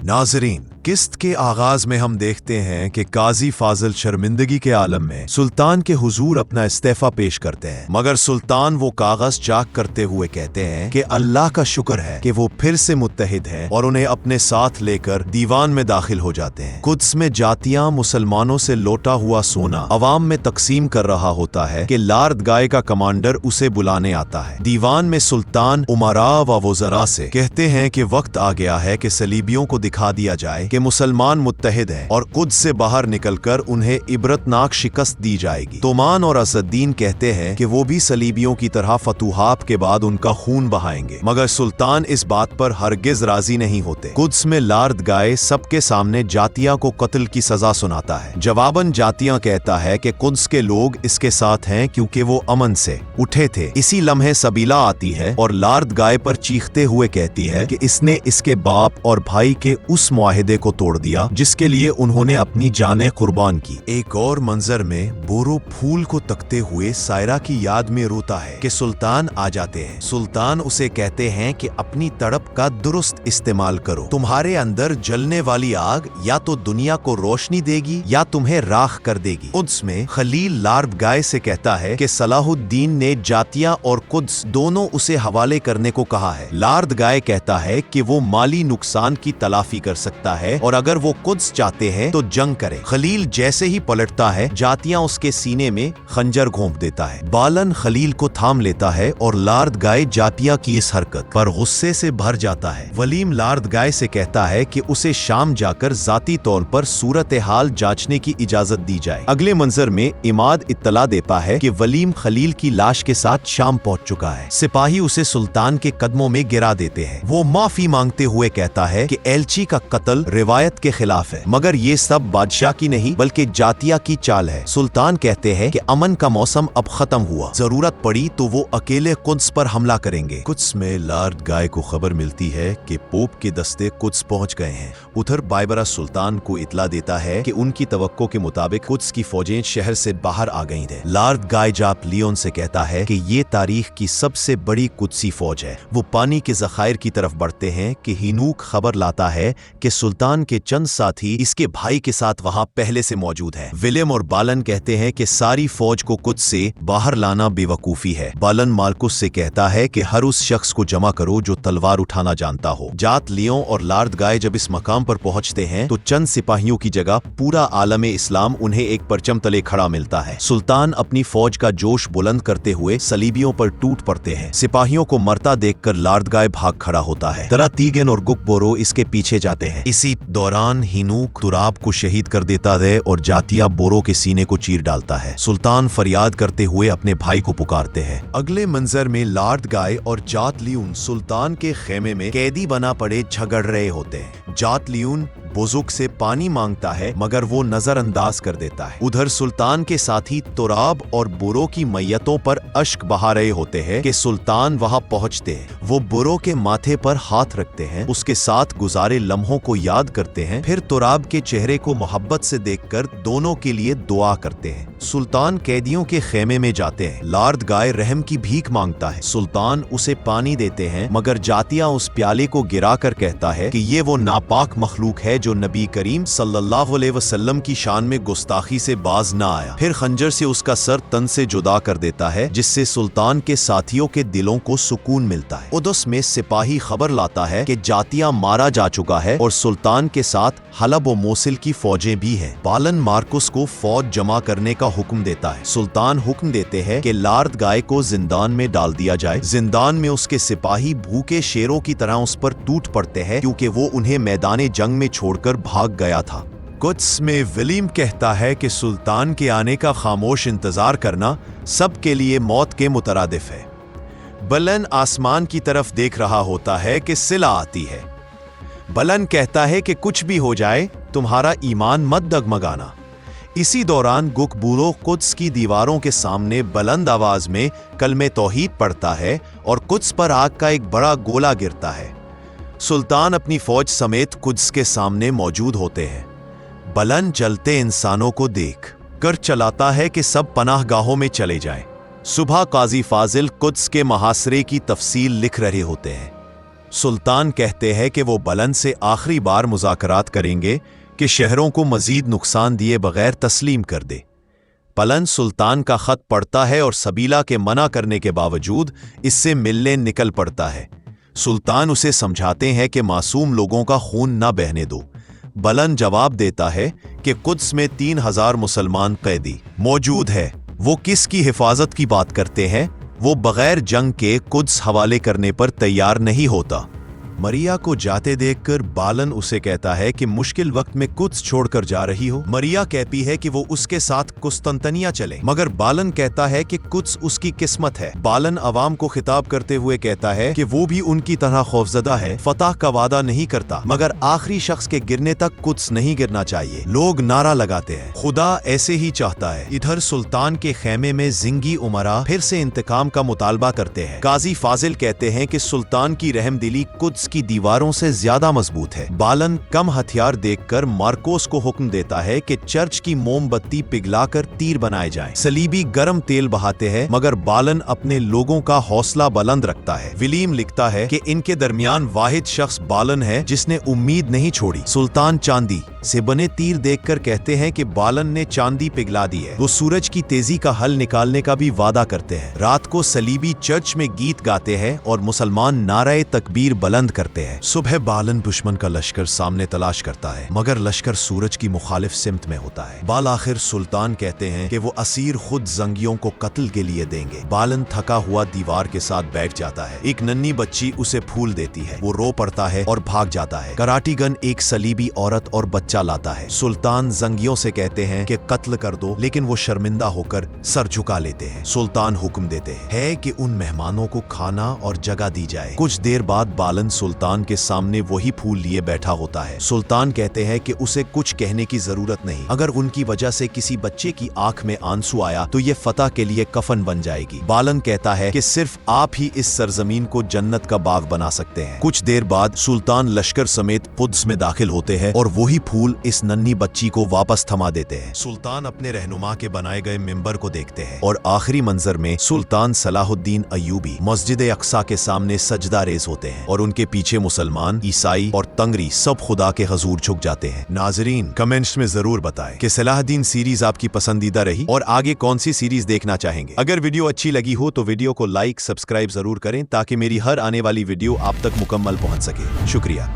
नाज़रीन, किस्त के आगाज में हम देखते हैं कि काजी फाजिल शर्मिंदगी के आलम में सुल्तान के हुजूर अपना इस्तीफा पेश करते हैं, मगर सुल्तान वो कागज चाक करते हुए कहते हैं कि अल्लाह का शुक्र है कि वो फिर से मुत्तहिद हैं और उन्हें अपने साथ लेकर दीवान में दाखिल हो जाते हैं। कुद्स में जातियां मुसलमानों से लौटा हुआ सोना अवाम में तकसीम कर रहा होता है कि लार्दगाह का कमांडर उसे बुलाने आता है। दीवान में सुल्तान उमरा व वज़रा से कहते हैं कि वक्त आ गया है कि सलीबियों को दिखा दिया जाए कि मुसलमान मुत्तहिद हैं और कुद्स से बाहर निकलकर उन्हें इबरतनाक शिकस्त दी जाएगी। तोमान और असद्दीन कहते हैं कि वो भी सलीबियों की तरह फतूहात के बाद उनका खून बहाएंगे, मगर सुल्तान इस बात पर हरगिज राजी नहीं होते। कुद्स में लार्दगाह सबके सामने जातिया को कत्ल की सजा सुनाता है। जवाबन जातिया कहता है कि कुद्स के लोग इसके साथ हैं क्योंकि वो अमन से उठे थे। इसी लम्हे सबीला आती है और लार्दगाह पर चीखते हुए कहती है कि इसने इसके बाप और भाई के उस मुआहिदे को तोड़ दिया जिसके लिए उन्होंने अपनी जानें कुर्बान की। एक और मंजर में बोरो फूल को तकते हुए सायरा की याद में रोता है कि सुल्तान आ जाते हैं। सुल्तान उसे कहते हैं कि अपनी तड़प का दुरुस्त इस्तेमाल करो, तुम्हारे अंदर जलने वाली आग या तो दुनिया को रोशनी देगी या तुम्हें राख कर देगी। कुद्स में खलील लार्दगाह से कहता है कि सलाहुद्दीन ने जातिया और कुद्स दोनों उसे हवाले करने को कहा है। लार्दगाह कहता है कि वो माली नुकसान की तलाफी कर सकता है और अगर वो कुद्स चाहते हैं तो जंग करे। खलील जैसे ही पलटता है, जातियां उसके सीने में खंजर घोंप देता है। बालन खलील को थाम लेता है और लार्दगाह जातिया की इस हरकत पर गुस्से से भर जाता है। वलीम लार्दगाह से कहता है कि उसे शाम जाकर जाती तौर पर सूरत हाल जांचने की इजाजत दी जाए। अगले मंजर में इमाद इत्तला देता है कि वलीम खलील की लाश के साथ शाम पहुंच चुका है। सिपाही उसे सुल्तान के कदमों में गिरा देते हैं। वो माफी मांगते हुए कहता है कि एलची का कत्ल रिवायत के खिलाफ है, मगर ये सब बादशाह की नहीं बल्कि जातिया की चाल है। सुल्तान कहते हैं कि अमन का मौसम अब खत्म हुआ, जरूरत पड़ी तो वो अकेले कुद्स पर हमला करेंगे। कुद्स में लार्दगाह को खबर मिलती है कि पोप के दस्ते कुद्स पहुंच गए हैं। उधर बायबरा सुल्तान को इतला देता है कि उनकी तवक्को के मुताबिक कुद्स की फौजें शहर से बाहर आ गई हैं। लार्दगाह जाप लियोन से कहता है कि ये तारीख की सबसे बड़ी कुद्सी फौज है। वो पानी के जखायर की तरफ बढ़ते हैं कि हिनूक खबर लाता है कि सुल्तान के चंद साथी इसके भाई के साथ वहां पहले से मौजूद हैं। विलियम और बालन कहते हैं कि सारी फौज को कुद्स से बाहर लाना बेवकूफी है। बालन मार्कुस से कहता है कि हर उस शख्स को जमा करो जो तलवार उठाना जानता हो। जात लियों और लार्दगाह जब इस मकाम पर पहुंचते हैं तो चंद सिपाहियों की जगह पूरा आलम इस्लाम उन्हें एक परचम तले खड़ा मिलता है। सुल्तान अपनी फौज का जोश बुलंद करते हुए सलीबियों पर टूट पड़ते हैं। सिपाहियों को मरता देखकर लार्दगाह भाग खड़ा होता है। तरा तीगन और गुकबोरो इसके पीछे जाते हैं। इसी दौरान हिनूक तुराब को शहीद कर देता है और जातिया बोरो के सीने को चीर डालता है। सुल्तान फरियाद करते हुए अपने भाई को पुकारते हैं। अगले मंजर में लार्दगाह और जात लियून सुल्तान के खेमे में कैदी बना पड़े झगड़ रहे होते हैं। जात लियून बुजुर्ग से पानी मांगता है मगर वो नजरअंदाज कर देता है। उधर सुल्तान के साथी तुराब और बुरो की मैयतों पर अश्क बहा रहे होते हैं कि सुल्तान वहां पहुंचते हैं। वो बुरो के माथे पर हाथ रखते हैं, उसके साथ गुजारे लम्हों को याद करते हैं, फिर तुराब के चेहरे को मोहब्बत से देखकर दोनों के लिए दुआ करते हैं। सुल्तान कैदियों के खेमे में जाते हैं। लार्दगाह रहम की भीख मांगता है। सुल्तान उसे पानी देते हैं मगर जातिया उस प्याले को गिराकर कहता है कि ये वो नापाक मखलूक है जो नबी करीम सल्लल्लाहु अलैहि वसल्लम की शान में गुस्ताखी से बाज ना आया। फिर खंजर से उसका सर तन से जुदा कर देता है, जिससे सुल्तान के साथियों के दिलों को सुकून मिलता है। उदस में सिपाही खबर लाता है कि जातिया मारा जा चुका है और सुल्तान के साथ हलब और मोसिल की फौजें भी हैं। बालन मार्कुस को फौज जमा करने का हुक्म देता है। सुल्तान हुक्म देते हैं कि लार्दगाह को जिंदान में डाल दिया जाए। जिंदान में उसके सिपाही भूखे शेरों की तरह उस पर टूट पड़ते हैं क्योंकि वो उन्हें मैदान जंग में छोड़कर भाग गया था। कुद्स में विलियम कहता है कि सुल्तान के आने का खामोश इंतजार करना सबके लिए मौत के मुतरादिफ है। बलन आसमान की तरफ देख रहा होता है कि सिला आती है। बलन कहता है कि कुछ भी हो जाए तुम्हारा ईमान मत डगमगाना। इसी दौरान गुकबूरो कुद्स की दीवारों के सामने बुलंद आवाज में कलमे तौहीद पढ़ता है और कुद्स पर आग का एक बड़ा गोला गिरता है। सुल्तान अपनी फौज समेत कुद्स के सामने मौजूद होते हैं। बलन जलते इंसानों को देख कर चलाता है कि सब पनाहगाहों में चले जाएं। सुबह काजी फाजिल कुद्स के मुहासरे की तफसील लिख रहे होते हैं। सुल्तान कहते हैं कि वो बलन से आखिरी बार मुज़ाकरात करेंगे कि शहरों को मजीद नुकसान दिए बगैर तस्लीम कर दे। बलन सुल्तान का खत पढ़ता है और सबीला के मना करने के बावजूद इससे मिलने निकल पड़ता है। सुल्तान उसे समझाते हैं कि मासूम लोगों का खून न बहने दो। बलन जवाब देता है कि कुद्स में 3000 मुसलमान कैदी मौजूद है। वो किसकी हिफाजत की बात करते हैं? वो बगैर जंग के कुद्स हवाले करने पर तैयार नहीं होता। मरिया को जाते देखकर बालन उसे कहता है कि मुश्किल वक्त में कुद्स छोड़कर जा रही हो। मरिया कहती है कि वो उसके साथ कुस्तंतनिया चले, मगर बालन कहता है कि कुद्स उसकी किस्मत है। बालन अवाम को खिताब करते हुए कहता है कि वो भी उनकी तरह खौफजदा है, फतह का वादा नहीं करता, मगर आखिरी शख्स के गिरने तक कुद्स नहीं गिरना चाहिए। लोग नारा लगाते हैं, खुदा ऐसे ही चाहता है। इधर सुल्तान के खेमे में जिंगी उमरा फिर से इंतकाम का मुतालबा करते हैं। काजी फाजिल कहते हैं कि सुल्तान की रहमदिली कुद्स की दीवारों से ज्यादा मजबूत है। बालन कम हथियार देखकर मार्कोस को हुक्म देता है कि चर्च की मोमबत्ती पिघलाकर तीर बनाए जाएं। सलीबी गर्म तेल बहाते हैं, मगर बालन अपने लोगों का हौसला बुलंद रखता है। विलीम लिखता है कि इनके दरमियान वाहिद शख्स बालन है जिसने उम्मीद नहीं छोड़ी। सुल्तान चांदी से बने तीर देखकर कहते हैं कि बालन ने चांदी पिघला दी है। वो सूरज की तेजी का हल निकालने का भी वादा करते हैं। रात को सलीबी चर्च में गीत गाते हैं और मुसलमान नारे तकबीर बुलंद करते हैं। सुबह बालन दुश्मन का लश्कर सामने तलाश करता है, मगर लश्कर सूरज की मुखालिफ सिमत में होता है। बाल आखिर सुल्तान कहते हैं कि वो असीर खुद जंगियों को कत्ल के लिए देंगे। बालन थका हुआ दीवार के साथ बैठ जाता है। एक नन्ही बच्ची उसे फूल देती है। वो रो पड़ता है और भाग जाता है। कराटीगन एक सलीबी औरत और बच्चा लाता है। सुल्तान जंगियों से कहते हैं कि कत्ल कर दो, लेकिन वो शर्मिंदा होकर सर झुका लेते हैं। सुल्तान हुक्म देते हैं कि उन मेहमानों को खाना और जगह दी जाए। कुछ देर बाद बालन सुल्तान के सामने वही फूल लिए बैठा होता है। सुल्तान कहते हैं कि उसे कुछ कहने की जरूरत नहीं। अगर उनकी वजह से किसी बच्चे की आंख में आंसू आया तो ये फतह के लिए कफन बन जाएगी। बालन कहता है कि सिर्फ आप ही इस सरजमीन को जन्नत का बाग बना सकते हैं। कुछ देर बाद सुल्तान लश्कर समेत कुद्स में दाखिल होते हैं और वही फूल इस नन्ही बच्ची को वापस थमा देते हैं। सुल्तान अपने रहनुमा के बनाए गए मिंबर को देखते हैं और आखिरी मंजर में सुल्तान सलाहुद्दीन अय्यूबी मस्जिद अक्सा के सामने सजदा रेज होते हैं और उनके पीछे मुसलमान, ईसाई और तंगरी सब खुदा के हजूर झुक जाते हैं। नाजरीन, कमेंट्स में जरूर बताएं कि सलाहुद्दीन सीरीज आपकी पसंदीदा रही और आगे कौन सी सीरीज देखना चाहेंगे। अगर वीडियो अच्छी लगी हो तो वीडियो को लाइक, सब्सक्राइब जरूर करें ताकि मेरी हर आने वाली वीडियो आप तक मुकम्मल पहुंच सके। शुक्रिया।